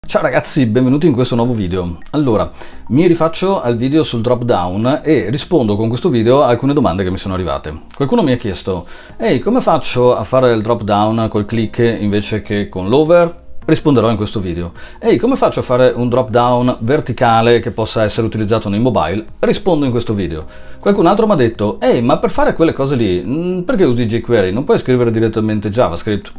Ciao ragazzi, benvenuti in questo nuovo video. Allora, mi rifaccio al video sul drop down e rispondo con questo video a alcune domande che mi sono arrivate. Qualcuno mi ha chiesto: ehi, come faccio a fare il drop down col click invece che con l'over? Risponderò in questo video. Ehi, come faccio a fare un drop down verticale che possa essere utilizzato nei mobile? Rispondo in questo video. Qualcun altro mi ha detto: ehi, ma per fare quelle cose lì, perché usi jQuery? Non puoi scrivere direttamente JavaScript?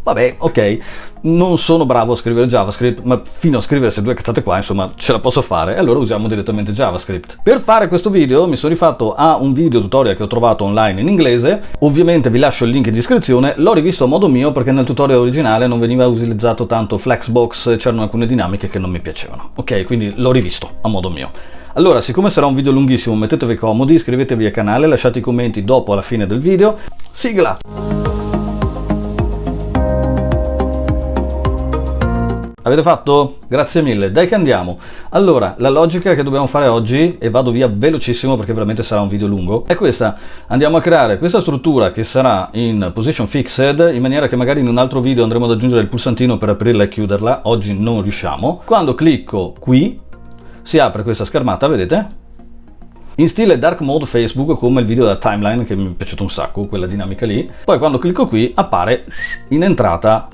Vabbè, ok, non sono bravo a scrivere JavaScript, ma fino a scrivere queste due cazzate qua, insomma, ce la posso fare, e allora usiamo direttamente JavaScript. Per fare questo video mi sono rifatto a un video tutorial che ho trovato online in inglese, ovviamente vi lascio il link in descrizione, l'ho rivisto a modo mio perché nel tutorial originale non veniva utilizzato tanto Flexbox, c'erano alcune dinamiche che non mi piacevano, ok, quindi l'ho rivisto a modo mio. Allora, siccome sarà un video lunghissimo, mettetevi comodi, iscrivetevi al canale, lasciate i commenti dopo alla fine del video. Sigla! Avete fatto? Grazie mille, dai che andiamo. Allora, la logica che dobbiamo fare oggi, e vado via velocissimo perché veramente sarà un video lungo, è questa. Andiamo a creare questa struttura che sarà in position fixed, in maniera che magari in un altro video andremo ad aggiungere il pulsantino per aprirla e chiuderla. Oggi non riusciamo. Quando clicco qui, si apre questa schermata, vedete? In stile dark mode Facebook, come il video della timeline che mi è piaciuto un sacco, quella dinamica lì. Poi quando clicco qui appare in entrata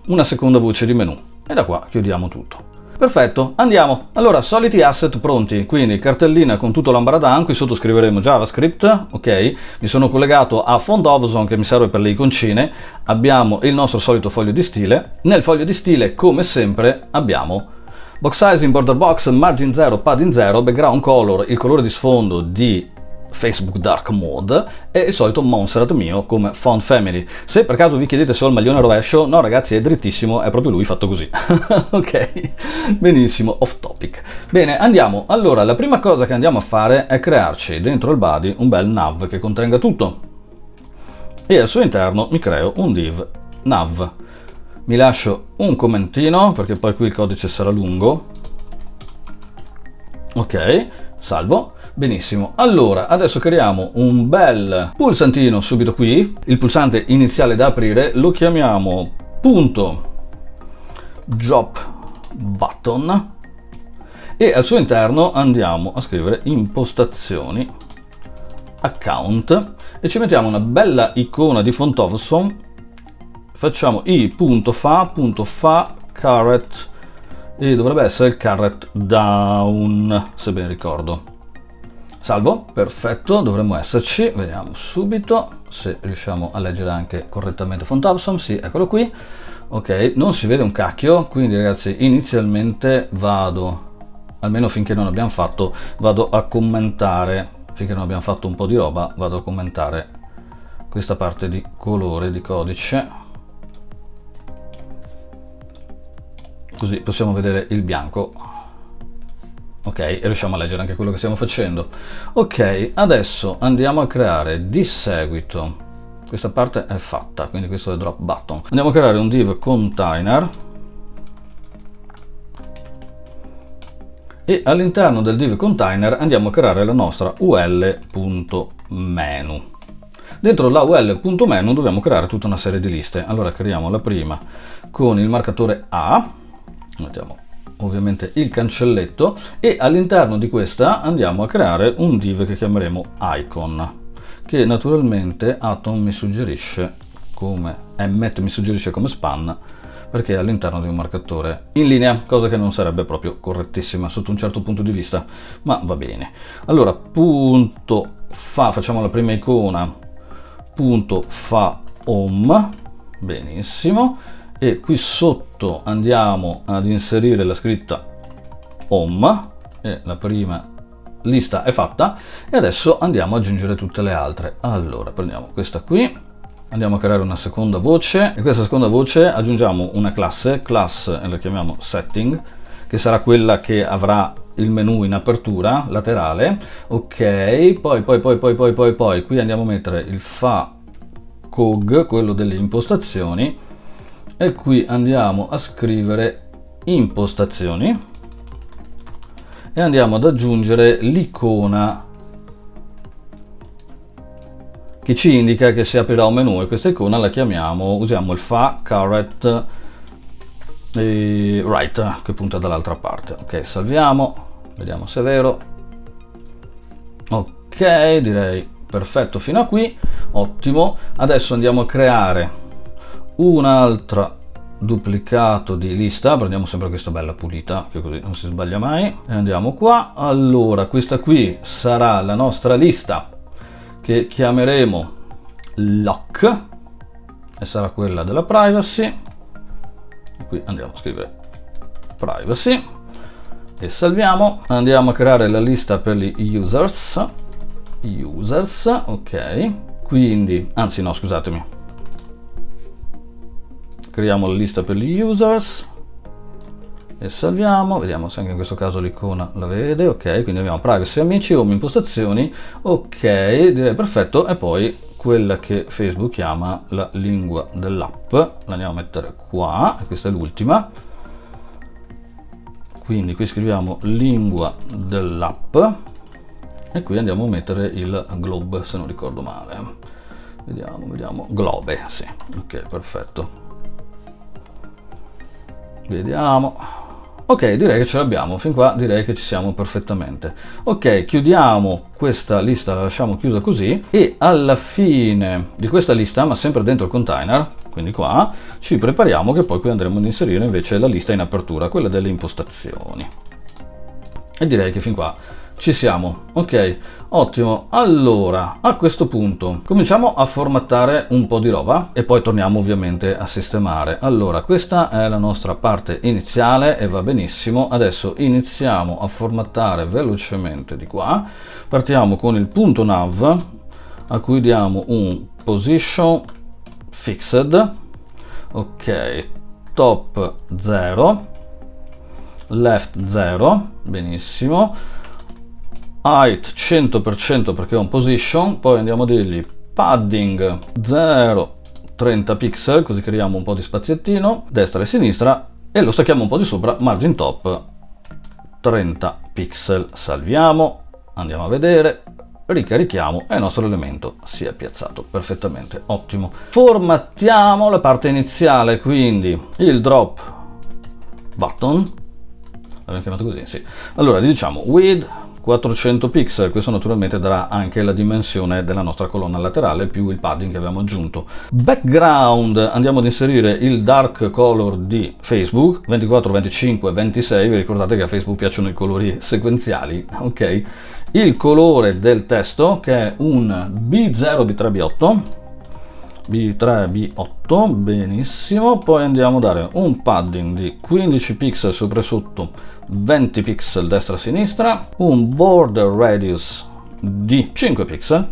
una seconda voce di menu. E da qua chiudiamo tutto. Perfetto, andiamo. Allora, soliti asset pronti, quindi cartellina con tutto l'ambaradan, qui sotto scriveremo JavaScript, ok? Mi sono collegato a Fondovson che mi serve per le iconcine, abbiamo il nostro solito foglio di stile. Nel foglio di stile, come sempre, abbiamo box sizing, border box, margin 0, padding 0, background color, il colore di sfondo di Facebook Dark Mode e il solito Montserrat mio come font family. Se per caso vi chiedete se ho il maglione rovescio, no ragazzi, è drittissimo, è proprio lui fatto così. Ok, benissimo, off topic. Bene, andiamo. Allora, la prima cosa che andiamo a fare è crearci dentro il body un bel nav che contenga tutto e al suo interno mi creo un div nav. Mi lascio un commentino perché poi qui il codice sarà lungo. Ok, salvo. Benissimo, allora adesso creiamo un bel pulsantino subito qui, il pulsante iniziale da aprire lo chiamiamo punto drop button e al suo interno andiamo a scrivere impostazioni account e ci mettiamo una bella icona di Fondovson, facciamo i.fa caret e dovrebbe essere il caret down se ben ricordo. Salvo, perfetto, dovremmo esserci, vediamo subito se riusciamo a leggere anche correttamente Fondovson, sì, eccolo qui, ok, non si vede un cacchio, quindi ragazzi inizialmente vado, almeno finché non abbiamo fatto, vado a commentare, finché non abbiamo fatto un po' di roba, vado a commentare questa parte di colore di codice, così possiamo vedere il bianco. Ok, e riusciamo a leggere anche quello che stiamo facendo. Ok, adesso andiamo a creare di seguito, questa parte è fatta, quindi questo è il drop button. Andiamo a creare un div container e all'interno del div container andiamo a creare la nostra ul.menu. Dentro la ul.menu dobbiamo creare tutta una serie di liste. Allora creiamo la prima con il marcatore A, mettiamo ovviamente il cancelletto e all'interno di questa andiamo a creare un div che chiameremo icon, che naturalmente Atom mi suggerisce come emmet mi suggerisce come span perché è all'interno di un marcatore in linea, cosa che non sarebbe proprio correttissima sotto un certo punto di vista, ma va bene. Allora punto fa, facciamo la prima icona, punto fa home, benissimo. E qui sotto andiamo ad inserire la scritta home e la prima lista è fatta e adesso andiamo ad aggiungere tutte le altre. Allora prendiamo questa qui, andiamo a creare una seconda voce e questa seconda voce aggiungiamo una classe e la chiamiamo setting, che sarà quella che avrà il menu in apertura laterale. Ok, poi qui andiamo a mettere il fa cog, quello delle impostazioni, e qui andiamo a scrivere impostazioni e andiamo ad aggiungere l'icona che ci indica che si aprirà un menu e questa icona la chiamiamo, usiamo il fa caret e right che punta dall'altra parte. Ok, salviamo, vediamo se è vero. Ok, direi perfetto fino a qui, ottimo. Adesso andiamo a creare un'altra duplicato di lista, prendiamo sempre questa bella pulita che così non si sbaglia mai e andiamo qua. Allora questa qui sarà la nostra lista che chiameremo lock e sarà quella della privacy, e qui andiamo a scrivere privacy e salviamo. Andiamo a creare la lista per gli users, ok, quindi anzi no, scusatemi, creiamo la lista per gli users e salviamo, vediamo se anche in questo caso l'icona la vede. Ok, quindi abbiamo privacy, amici, home, impostazioni, ok, direi perfetto. E poi quella che Facebook chiama la lingua dell'app la andiamo a mettere qua, e questa è l'ultima, quindi qui scriviamo lingua dell'app e qui andiamo a mettere il globe, se non ricordo male, vediamo, globe, sì, ok, perfetto. Vediamo, ok, direi che ce l'abbiamo, fin qua direi che ci siamo perfettamente. Ok, chiudiamo questa lista, la lasciamo chiusa così, e alla fine di questa lista, ma sempre dentro il container, quindi qua, ci prepariamo che poi qui andremo ad inserire invece la lista in apertura, quella delle impostazioni. E direi che fin qua ci siamo. Ok, ottimo. Allora, a questo punto cominciamo a formattare un po' di roba e poi torniamo ovviamente a sistemare. Allora, questa è la nostra parte iniziale e va benissimo. Adesso iniziamo a formattare velocemente di qua. Partiamo con il punto nav, a cui diamo un position fixed. Ok, top 0, left 0, benissimo. Height 100% perché è un position, poi andiamo a dirgli padding 0, 30 pixel, così creiamo un po' di spaziettino, destra e sinistra, e lo stacchiamo un po' di sopra, margin top 30 pixel, salviamo, andiamo a vedere, ricarichiamo e il nostro elemento si è piazzato perfettamente, ottimo. Formattiamo la parte iniziale, quindi il drop button, l'abbiamo chiamato così, sì. Allora diciamo width 400 pixel, questo naturalmente darà anche la dimensione della nostra colonna laterale più il padding che abbiamo aggiunto. Background, andiamo ad inserire il dark color di Facebook, 24, 25, 26, vi ricordate che a Facebook piacciono i colori sequenziali, ok? Il colore del testo che è un B0, B3, B8, B3, B8, benissimo, poi andiamo a dare un padding di 15 pixel sopra e sotto, 20 pixel destra e sinistra, un border radius di 5 pixel,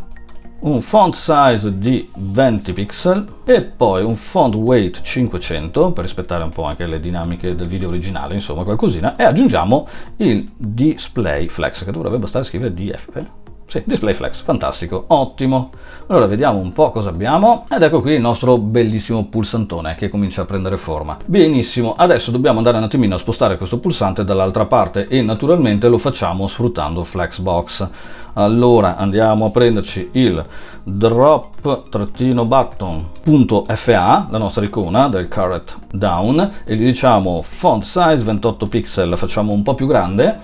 un font size di 20 pixel e poi un font weight 500 per rispettare un po' anche le dinamiche del video originale, insomma qualcosina, e aggiungiamo il display flex che dovrebbe bastare scrivere DF. Sì, display flex, fantastico, ottimo. Allora vediamo un po' cosa abbiamo ed ecco qui il nostro bellissimo pulsantone che comincia a prendere forma. Benissimo, adesso dobbiamo andare un attimino a spostare questo pulsante dall'altra parte e naturalmente lo facciamo sfruttando Flexbox. Allora andiamo a prenderci il drop-button.fa, la nostra icona del caret down, e gli diciamo font size 28 pixel, la facciamo un po' più grande,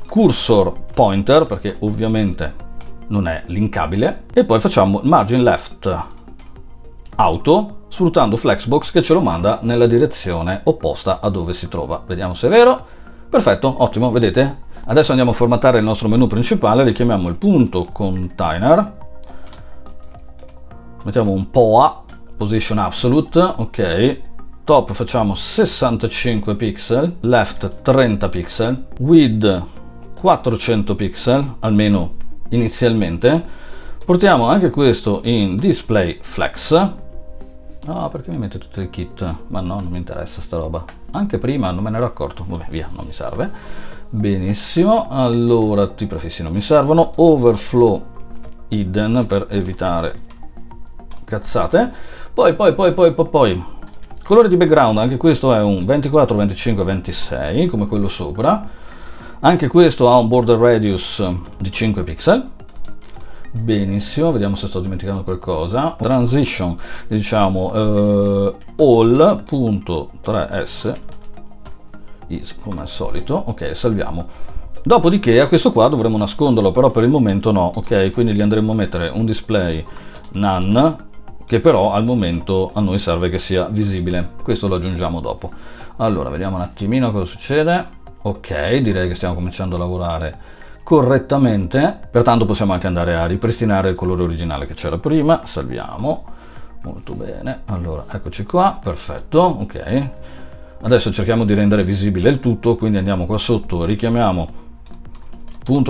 cursor pointer perché ovviamente non è linkabile, e poi facciamo margin left auto sfruttando Flexbox che ce lo manda nella direzione opposta a dove si trova. Vediamo se è vero. Perfetto, ottimo, vedete? Adesso andiamo a formattare il nostro menu principale, richiamiamo il punto container, mettiamo un POA, position absolute, ok, top facciamo 65 pixel, left 30 pixel, width 400 pixel, almeno inizialmente. Portiamo anche questo in display flex. Ah, perché mi mette tutte le kit? Ma no, non mi interessa sta roba. Anche prima non me ne ero accorto. Vabbè, via, non mi serve. Benissimo, allora tutti i prefissi non mi servono. Overflow hidden per evitare cazzate. Poi colore di background, anche questo è un 24, 25, 26 come quello sopra. Anche questo ha un border radius di 5 pixel. Benissimo, vediamo se sto dimenticando qualcosa. Transition, diciamo all.3s is come al solito, ok, salviamo. Dopodiché a questo qua dovremo nasconderlo, però per il momento no, ok, quindi gli andremo a mettere un display none, che però al momento a noi serve che sia visibile. Questo lo aggiungiamo dopo. Allora, vediamo un attimino cosa succede. Ok, direi che stiamo cominciando a lavorare correttamente, pertanto possiamo anche andare a ripristinare il colore originale che c'era prima. Salviamo, molto bene. Allora, eccoci qua, perfetto, ok. Adesso cerchiamo di rendere visibile il tutto, quindi andiamo qua sotto, richiamiamo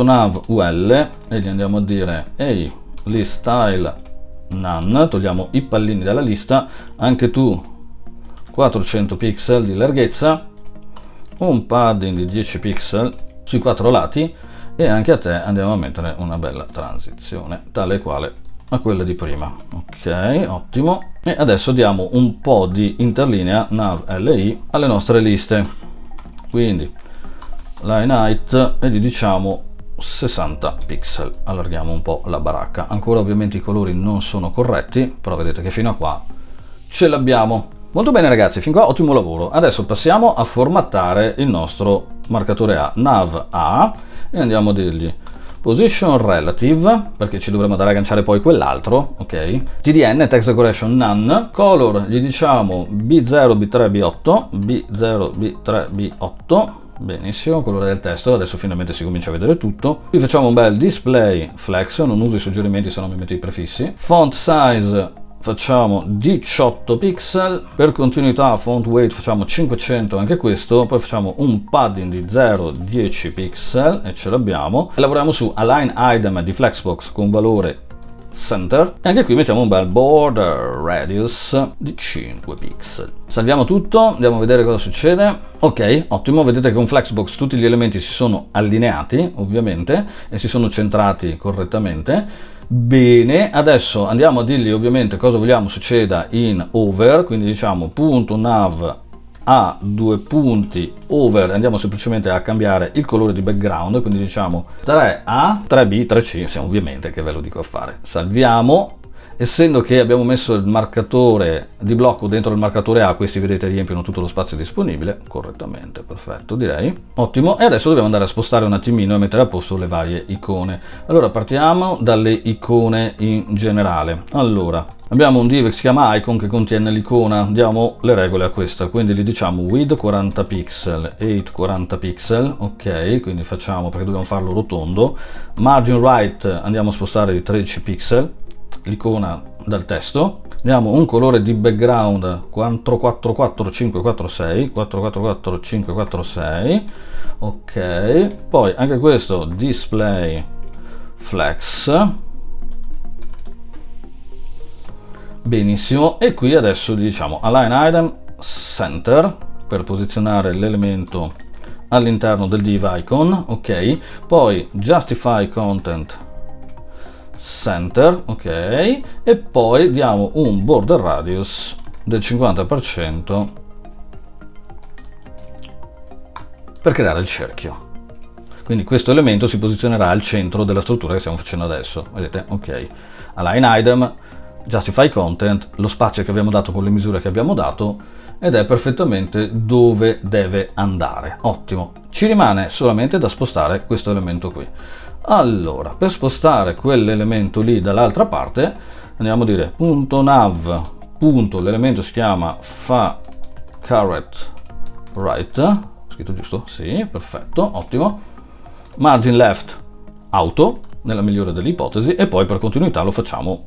.nav ul e gli andiamo a dire ehi, list style none, togliamo i pallini dalla lista, anche tu 400 pixel di larghezza, un padding di 10 pixel sui 4 lati e anche a te andiamo a mettere una bella transizione tale e quale a quella di prima. Ok, ottimo. E adesso diamo un po' di interlinea nav li alle nostre liste, quindi line height e gli diciamo 60 pixel, allarghiamo un po' la baracca. Ancora ovviamente i colori non sono corretti, però vedete che fino a qua ce l'abbiamo. Molto bene ragazzi, fin qua ottimo lavoro. Adesso passiamo a formattare il nostro marcatore A, nav A, e andiamo a dirgli position relative, perché ci dovremo andare a agganciare poi quell'altro, ok? TDN, text decoration none, color gli diciamo B0, B3, B8, B0, B3, B8, benissimo, colore del testo, adesso finalmente si comincia a vedere tutto. Qui facciamo un bel display flex, non uso i suggerimenti se no mi metto i prefissi. Font size facciamo 18 pixel, per continuità font weight facciamo 500 anche questo, poi facciamo un padding di 0,10 pixel e ce l'abbiamo. Lavoriamo su align item di flexbox con valore center e anche qui mettiamo un bel border radius di 5 pixel. Salviamo tutto, andiamo a vedere cosa succede. Ok, ottimo, vedete che con flexbox tutti gli elementi si sono allineati ovviamente e si sono centrati correttamente. Bene, adesso andiamo a dirgli ovviamente cosa vogliamo succeda in over, quindi diciamo punto nav a due punti over, andiamo semplicemente a cambiare il colore di background, quindi diciamo 3A, 3B, 3C, sì, ovviamente che ve lo dico a fare. Salviamo. Essendo che abbiamo messo il marcatore di blocco dentro il marcatore A, questi vedete riempiono tutto lo spazio disponibile correttamente, perfetto direi. Ottimo, e adesso dobbiamo andare a spostare un attimino e mettere a posto le varie icone. Allora partiamo dalle icone in generale. Allora, abbiamo un div che si chiama icon che contiene l'icona, diamo le regole a questa, quindi gli diciamo width 40 pixel, height 40 pixel, ok, quindi facciamo perché dobbiamo farlo rotondo, margin right andiamo a spostare di 13 pixel, l'icona dal testo, diamo un colore di background 444546 444546, ok, poi anche questo display flex, benissimo, e qui adesso diciamo align item center per posizionare l'elemento all'interno del div icon, ok, poi justify content center, ok, e poi diamo un border radius del 50% per creare il cerchio. Quindi questo elemento si posizionerà al centro della struttura che stiamo facendo adesso, vedete, ok, align item, justify content, lo spazio che abbiamo dato con le misure che abbiamo dato ed è perfettamente dove deve andare. Ottimo, ci rimane solamente da spostare questo elemento qui. Allora, per spostare quell'elemento lì dall'altra parte andiamo a dire .nav, l'elemento si chiama fa caret right, scritto giusto? Sì, perfetto, ottimo. Margin left auto, nella migliore delle ipotesi, e poi per continuità lo facciamo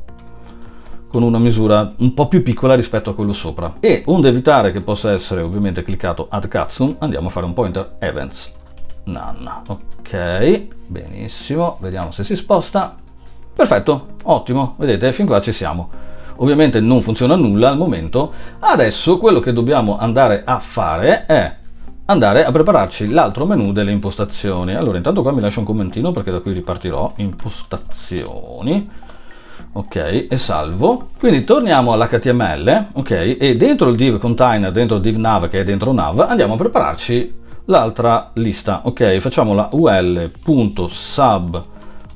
con una misura un po' più piccola rispetto a quello sopra. E onde evitare che possa essere ovviamente cliccato add custom, andiamo a fare un pointer events none, ok, benissimo, vediamo se si sposta, perfetto, ottimo, vedete, fin qua ci siamo. Ovviamente non funziona nulla al momento. Adesso quello che dobbiamo andare a fare è andare a prepararci l'altro menu delle impostazioni. Allora intanto qua mi lascio un commentino perché da qui ripartirò. Impostazioni, ok, e salvo. Quindi torniamo all'HTML, ok, e dentro il div container, dentro il div nav che è dentro nav, andiamo a prepararci l'altra lista, ok, facciamo la ul.sub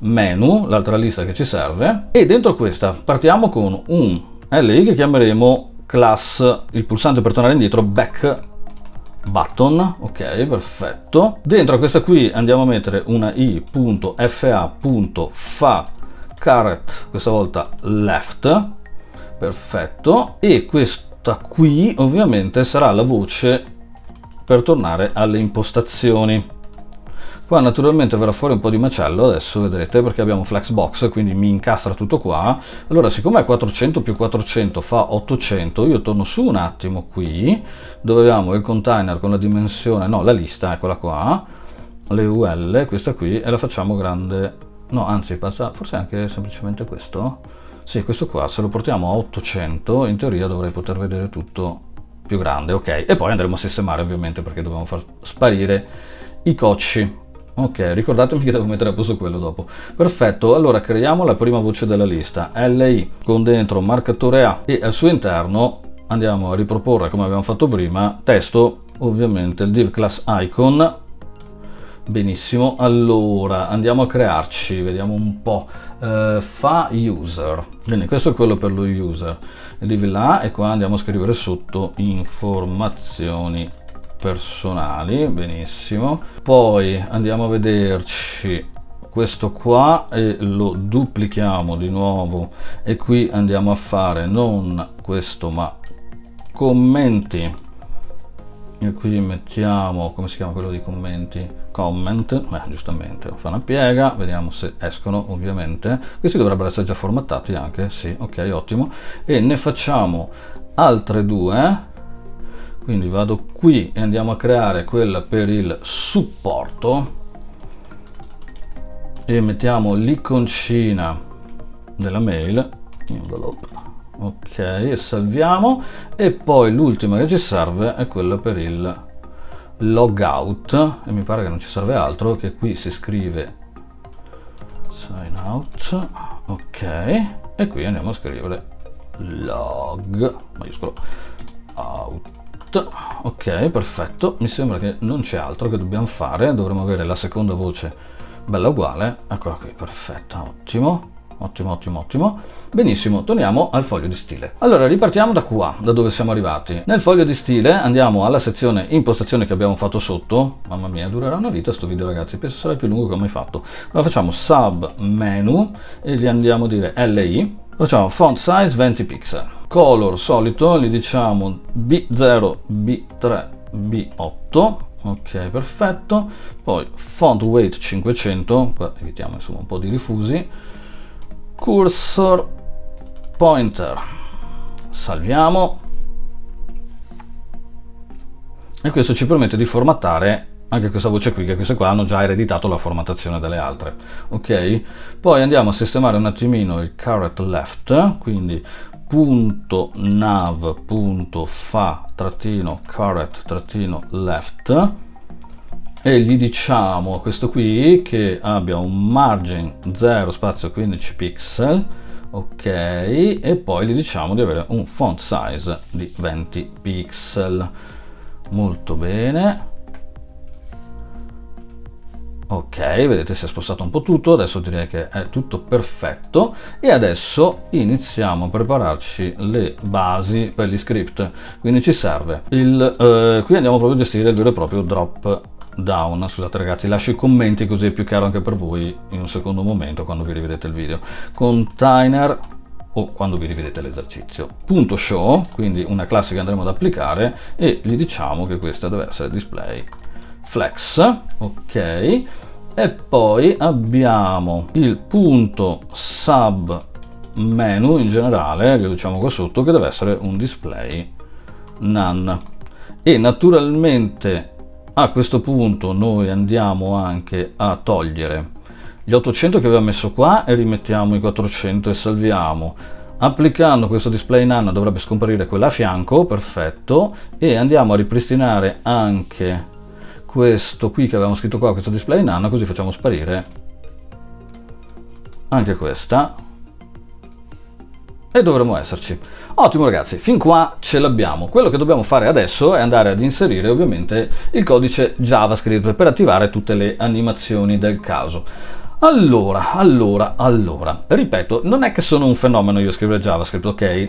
menu, l'altra lista che ci serve, e dentro questa partiamo con un li che chiameremo class, il pulsante per tornare indietro, back button, ok, perfetto. Dentro a questa qui andiamo a mettere una i.fa.fa caret, questa volta left, perfetto, e questa qui ovviamente sarà la voce per tornare alle impostazioni. Qua naturalmente verrà fuori un po' di macello, adesso vedrete, perché abbiamo Flexbox, quindi mi incastra tutto qua. Allora, siccome 400 più 400 fa 800, io torno su un attimo qui, dove abbiamo il container con la dimensione, no, la lista, eccola qua, le UL, questa qui, e la facciamo grande, no, anzi, passa, forse anche semplicemente questo. Sì, questo qua, se lo portiamo a 800, in teoria dovrei poter vedere tutto più grande, ok? E poi andremo a sistemare, ovviamente, perché dobbiamo far sparire i cocci. Ok, ricordatemi che devo mettere a posto quello dopo. Perfetto, allora creiamo la prima voce della lista, LI, con dentro marcatore A, e al suo interno andiamo a riproporre, come abbiamo fatto prima, testo, ovviamente il div class icon. Benissimo, allora andiamo a crearci, vediamo un po', fa user, quindi questo è quello per lo user, il div là, e qua andiamo a scrivere sotto informazioni personali, benissimo. Poi andiamo a vederci questo qua e lo duplichiamo di nuovo, e qui andiamo a fare non questo ma commenti, e qui mettiamo, come si chiama quello di commenti? Comment, giustamente, fa una piega, vediamo se escono, ovviamente. Questi dovrebbero essere già formattati anche, sì, ok, ottimo. E ne facciamo altre due. Quindi vado qui e andiamo a creare quella per il supporto e mettiamo l'iconcina della mail, envelope, ok, e salviamo. E poi l'ultima che ci serve è quella per il logout, e mi pare che non ci serve altro, che qui si scrive sign out, ok, e qui andiamo a scrivere log maiuscolo out. Ok, perfetto, mi sembra che non c'è altro che dobbiamo fare, dovremo avere la seconda voce bella uguale, eccola qui, perfetta, ottimo, ottimo, ottimo, ottimo. Benissimo, torniamo al foglio di stile. Allora, ripartiamo da qua, da dove siamo arrivati. Nel foglio di stile andiamo alla sezione impostazioni che abbiamo fatto sotto. Mamma mia, durerà una vita sto video, ragazzi, penso sarà il più lungo che ho mai fatto. Allora facciamo sub menu e gli andiamo a dire LI. Facciamo font size 20 pixel, color solito, gli diciamo B0, B3, B8, ok, perfetto. Poi font weight 500, qua evitiamo insomma un po' di rifusi, cursor pointer, salviamo, e questo ci permette di formattare anche questa voce qui, che queste qua hanno già ereditato la formattazione delle altre, ok? Poi andiamo a sistemare un attimino il caret left, quindi .nav.fa-caret-left, e gli diciamo a questo qui che abbia un margin 0 spazio 15 pixel, ok, e poi gli diciamo di avere un font size di 20 pixel. Molto bene. Ok, vedete si è spostato un po' tutto, adesso direi che è tutto perfetto, e adesso iniziamo a prepararci le basi per gli script. Quindi ci serve qui andiamo proprio a gestire il vero e proprio drop down. Scusate ragazzi, lascio i commenti così è più chiaro anche per voi in un secondo momento quando vi rivedete il video. Container, o quando vi rivedete l'esercizio, punto show, quindi una classe che andremo ad applicare, e gli diciamo che questa deve essere display flex, ok, e poi abbiamo il punto sub menu in generale, che diciamo qua sotto, che deve essere un display none, e naturalmente a questo punto noi andiamo anche a togliere gli 800 che aveva messo qua e rimettiamo i 400 e salviamo. Applicando questo display none dovrebbe scomparire quella a fianco, perfetto, e andiamo a ripristinare anche questo qui che avevamo scritto qua, questo display none, così facciamo sparire anche questa e dovremmo esserci. Ottimo ragazzi, fin qua ce l'abbiamo. Quello che dobbiamo fare adesso è andare ad inserire ovviamente il codice JavaScript per attivare tutte le animazioni del caso. Allora, ripeto, non è che sono un fenomeno io a scrivere JavaScript, ok?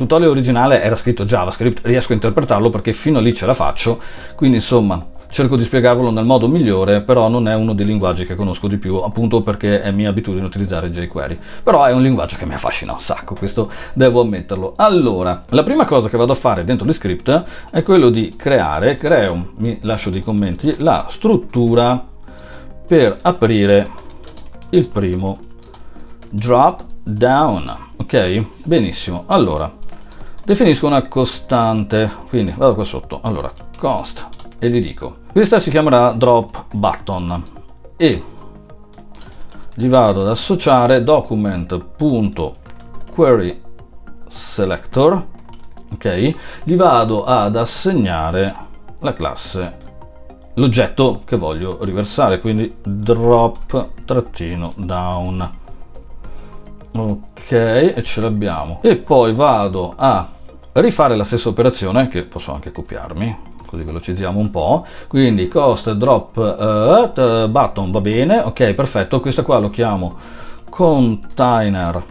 tutorial originale era scritto JavaScript, riesco a interpretarlo perché fino a lì ce la faccio, quindi insomma cerco di spiegarvelo nel modo migliore, però non è uno dei linguaggi che conosco di più, appunto perché è mia abitudine utilizzare jQuery. Però è un linguaggio che mi affascina un sacco, questo devo ammetterlo. Allora, la prima cosa che vado a fare dentro le script è quello di mi lascio dei commenti, la struttura per aprire il primo drop down. Ok? Benissimo. Allora, definisco una costante, quindi vado qua sotto. Allora, const, e gli dico, questa si chiamerà drop button e gli vado ad associare document.query selector, ok? Gli vado ad assegnare la classe, l'oggetto che voglio riversare, quindi drop-down, ok, e ce l'abbiamo. E poi vado a rifare la stessa operazione, che posso anche copiarmi, così velocizziamo un po', quindi cost drop button va bene, ok, perfetto. Questa qua lo chiamo container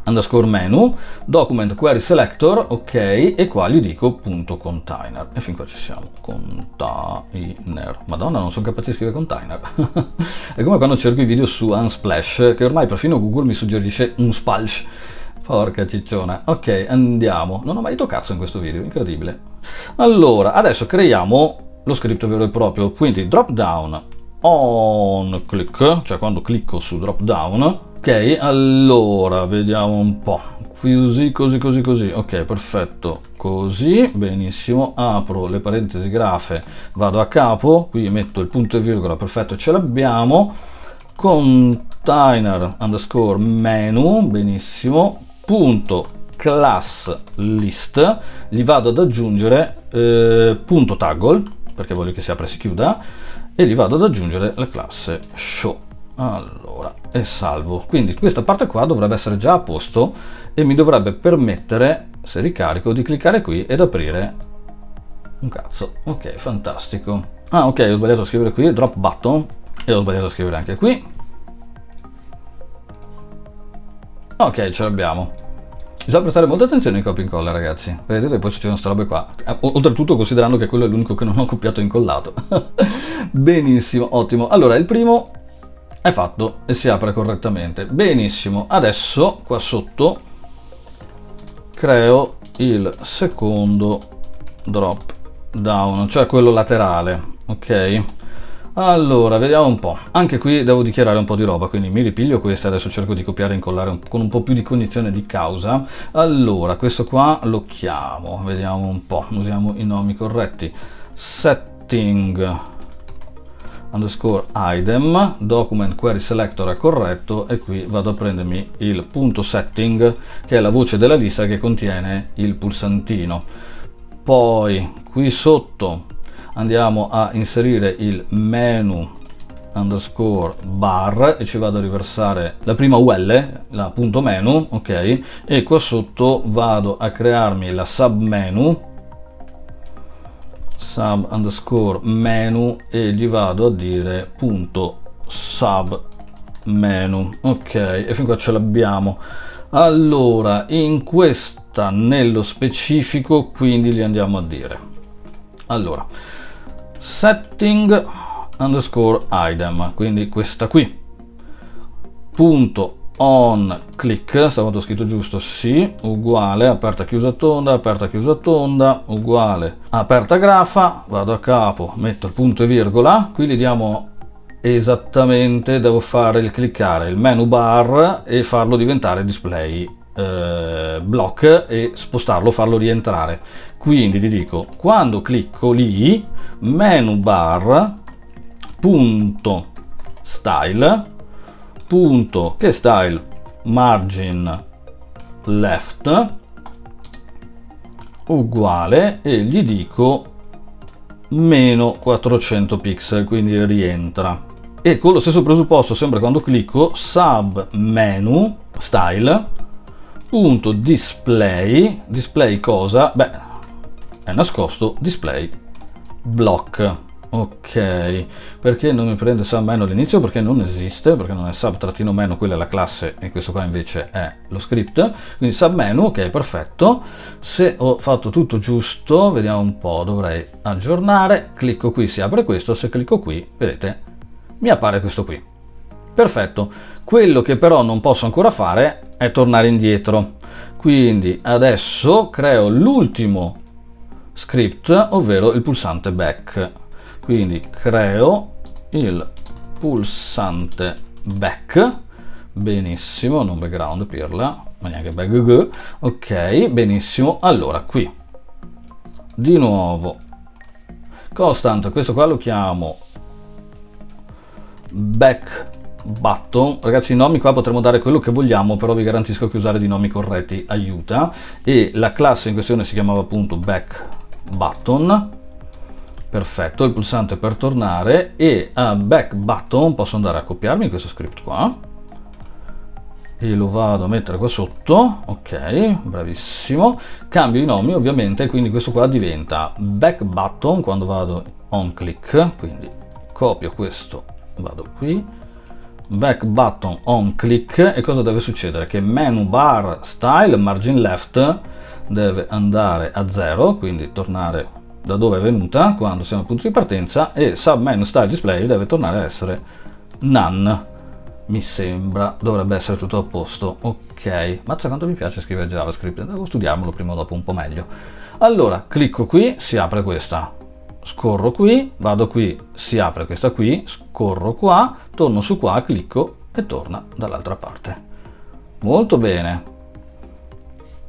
underscore menu, document query selector, ok, e qua gli dico punto container, e fin qua ci siamo. Container, madonna, non sono capace di scrivere container. È come quando cerco i video su Unsplash, che ormai perfino Google mi suggerisce un splash. Porca cicciona. Ok, andiamo. Non ho mai detto cazzo in questo video, incredibile. Allora, adesso creiamo lo script vero e proprio, quindi drop down on click, cioè quando clicco su drop down. Ok, allora, vediamo un po'. Così, ok, perfetto. Così, benissimo. Apro le parentesi grafe, vado a capo, qui metto il punto e virgola, perfetto, ce l'abbiamo. Container underscore menu, benissimo, punto class list, gli vado ad aggiungere punto toggle, perché voglio che si apra e si chiuda, e gli vado ad aggiungere la classe show. Allora, e salvo. Quindi questa parte qua dovrebbe essere già a posto e mi dovrebbe permettere, se ricarico, di cliccare qui ed aprire un cazzo. Ok, fantastico. Ah, ok, ho sbagliato a scrivere qui drop button e ho sbagliato a scrivere anche qui. Ok, ce l'abbiamo. Bisogna prestare molta attenzione ai copia e incolla, ragazzi. Vedete, poi succedono queste robe qua. Oltretutto considerando che quello è l'unico che non ho copiato e incollato. Benissimo, ottimo. Allora, il primo è fatto e si apre correttamente. Benissimo. Adesso, qua sotto, creo il secondo drop down, cioè quello laterale. Ok? Allora, vediamo un po'. Anche qui devo dichiarare un po' di roba, quindi mi ripiglio questa, adesso cerco di copiare e incollare con un po' più di cognizione di causa. Allora, questo qua lo chiamo, vediamo un po', usiamo i nomi corretti. Setting underscore item, document query selector è corretto, e qui vado a prendermi il punto setting, che è la voce della lista che contiene il pulsantino. Poi qui sotto andiamo a inserire il menu underscore bar e ci vado a riversare la prima UL, la punto menu, ok, e qua sotto vado a crearmi la submenu, sub underscore menu, e gli vado a dire punto sub menu, ok, e fin qua ce l'abbiamo. Allora, in questa nello specifico, quindi gli andiamo a dire, allora, setting underscore item, quindi questa qui, punto on click, stavolta ho scritto giusto, sì, uguale aperta chiusa tonda, uguale aperta grafa, vado a capo, metto il punto e virgola, qui gli diamo esattamente, devo fare il cliccare il menu bar e farlo diventare display block e spostarlo, farlo rientrare. Quindi gli dico, quando clicco lì, menu bar punto style punto che style margin left uguale, e gli dico meno 400 pixel, quindi rientra. E con lo stesso presupposto, sempre quando clicco, sub menu style punto display cosa? Beh, è nascosto, display block, Ok, perché non mi prende sub menu all'inizio? Perché non esiste, perché non è sub-menu, quella è la classe e questo qua invece è lo script. Quindi sub menu, ok, perfetto. Se ho fatto tutto giusto, vediamo un po', dovrei aggiornare, clicco qui, si apre questo, se clicco qui, vedete, mi appare questo qui. Perfetto, quello che però non posso ancora fare è tornare indietro. Quindi adesso creo l'ultimo script, ovvero il pulsante back. Quindi creo il pulsante back, benissimo, non background pirla, ma neanche back, ok, benissimo. Allora qui di nuovo constant, questo qua lo chiamo back button. Ragazzi, i nomi qua potremo dare quello che vogliamo, però vi garantisco che usare dei nomi corretti aiuta, e la classe in questione si chiamava appunto back button. Perfetto, il pulsante per tornare, e a back button posso andare a copiarmi questo script qua e lo vado a mettere qua sotto. Ok, bravissimo. Cambio i nomi ovviamente, quindi questo qua diventa back button quando vado on click, quindi copio questo, vado qui, back button on click, e cosa deve succedere? Che menu bar style margin left deve andare a 0, quindi tornare da dove è venuta quando siamo al punto di partenza, e sub menu style display deve tornare a essere none. Mi sembra dovrebbe essere tutto a posto. Ok, mazza quanto mi piace scrivere JavaScript, devo studiarmelo prima o dopo un po' meglio. Allora clicco qui, si apre questa, scorro qui, vado qui, si apre questa qui, scorro qua, torno su qua, clicco e torna dall'altra parte. Molto bene,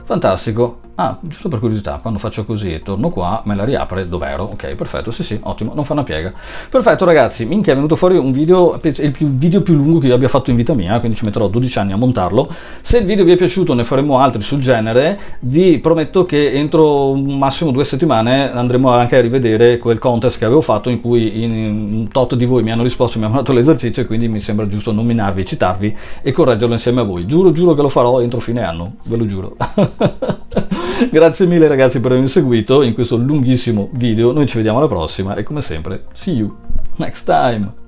fantastico. Ah, giusto per curiosità, quando faccio così e torno qua, me la riapre dov'ero. Ok, perfetto, sì sì, ottimo, non fa una piega. Perfetto ragazzi, minchia, è venuto fuori un video, il video più lungo che io abbia fatto in vita mia, quindi ci metterò 12 anni a montarlo. Se il video vi è piaciuto, ne faremo altri sul genere. Vi prometto che entro massimo 2 settimane andremo anche a rivedere quel contest che avevo fatto, in cui un tot di voi mi hanno risposto, mi hanno dato l'esercizio, e quindi mi sembra giusto nominarvi, citarvi e correggerlo insieme a voi. Giuro che lo farò entro fine anno, ve lo giuro. Grazie mille ragazzi per avermi seguito in questo lunghissimo video, noi ci vediamo alla prossima e come sempre, see you next time!